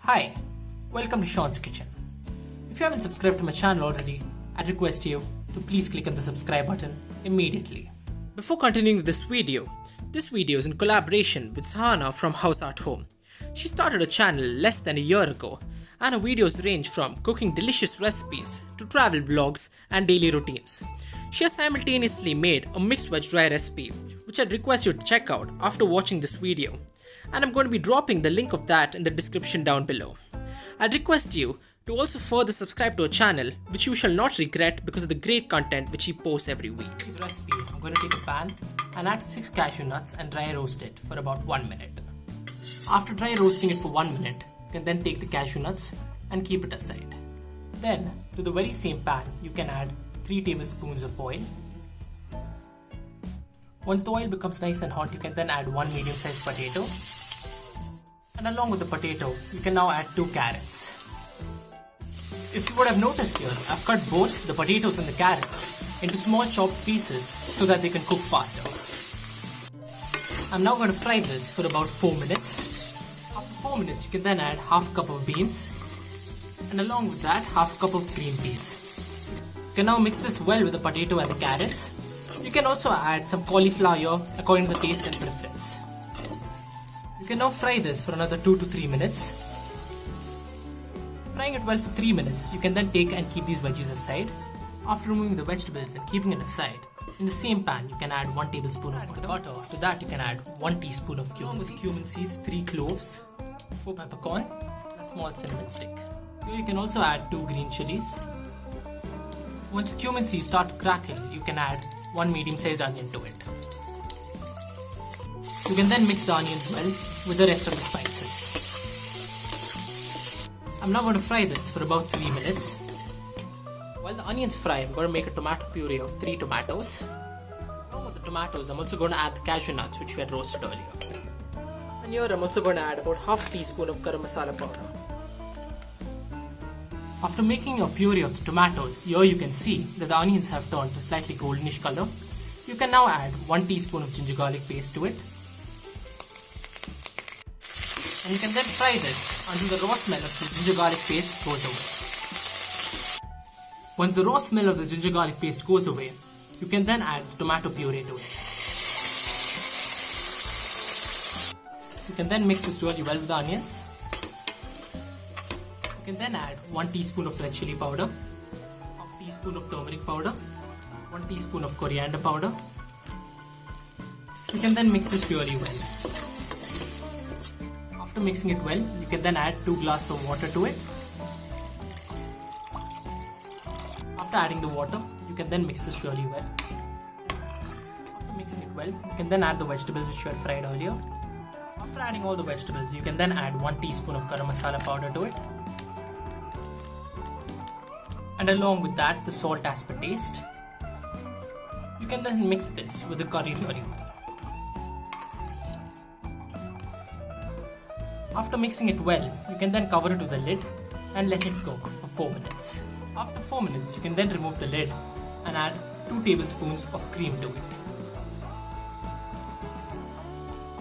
Hi, welcome to Sean's Kitchen. If you haven't subscribed to my channel already, I'd request you to please click on the subscribe button immediately. Before continuing with this video is in collaboration with Sahana from House at Home. She started a channel less than a year ago, and her videos range from cooking delicious recipes to travel vlogs and daily routines. She has simultaneously made a mixed veg dry recipe, which I'd request you to check out after watching this video, and I'm going to be dropping the link of that in the description down below. I'd request you to also further subscribe to her channel, which you shall not regret because of the great content which she posts every week. For this recipe, I'm going to take a pan and add 6 cashew nuts and dry roast it for about 1 minute. After dry roasting it for 1 minute, you can then take the cashew nuts and keep it aside. Then, to the very same pan, you can add 3 tablespoons of oil. Once the oil becomes nice and hot, you can then add 1 medium-sized potato. And along with the potato, you can now add 2 carrots. If you would have noticed here, I've cut both the potatoes and the carrots into small chopped pieces so that they can cook faster. I'm now going to fry this for about 4 minutes. After 4 minutes, you can then add half a cup of beans, and along with that, half a cup of green peas. You can now mix this well with the potato and the carrots. You can also add some cauliflower here according to the taste and preference. You can now fry this for another 2 to 3 minutes. Frying it well for 3 minutes, you can then take and keep these veggies aside. After removing the vegetables and keeping it aside, in the same pan you can add 1 tablespoon of butter. To that you can add 1 teaspoon of cumin seeds, 3 cloves, 4 peppercorn, and a small cinnamon stick. Here you can also add 2 green chilies. Once the cumin seeds start to crackle, you can add 1 medium-sized onion to it. You can then mix the onions well with the rest of the spices. I'm now going to fry this for about 3 minutes. While the onions fry, I'm going to make a tomato puree of 3 tomatoes. Along with the tomatoes, I'm also going to add the cashew nuts which we had roasted earlier. And here I'm also going to add about half a teaspoon of garam masala powder. After making a puree of the tomatoes, here you can see that the onions have turned to slightly goldenish color. You can now add 1 teaspoon of ginger garlic paste to it. And you can then fry this until the raw smell of the ginger garlic paste goes away. Once the raw smell of the ginger garlic paste goes away, you can then add the tomato puree to it. You can then mix this really well with the onions. You can then add 1 teaspoon of red chili powder, half teaspoon of turmeric powder, 1 teaspoon of coriander powder. You can then mix this really well. After mixing it well, you can then add 2 glasses of water to it. After adding the water, you can then mix this really well. After mixing it well, you can then add the vegetables which you had fried earlier. After adding all the vegetables, you can then add 1 teaspoon of garam masala powder to it. And along with that, the salt as per taste. You can then mix this with the curry really well. After mixing it well, you can then cover it with a lid and let it cook for 4 minutes. After 4 minutes, you can then remove the lid and add 2 tablespoons of cream to it.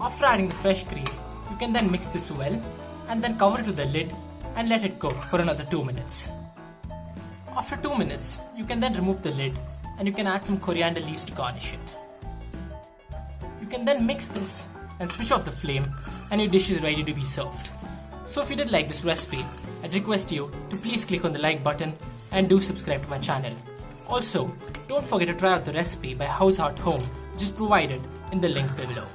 After adding the fresh cream, you can then mix this well and then cover it with the lid and let it cook for another 2 minutes. After 2 minutes, you can then remove the lid and you can add some coriander leaves to garnish it. You can then mix this and switch off the flame and your dish is ready to be served. So if you did like this recipe, I'd request you to please click on the like button and do subscribe to my channel. Also, don't forget to try out the recipe by House at Home, which is provided in the link below.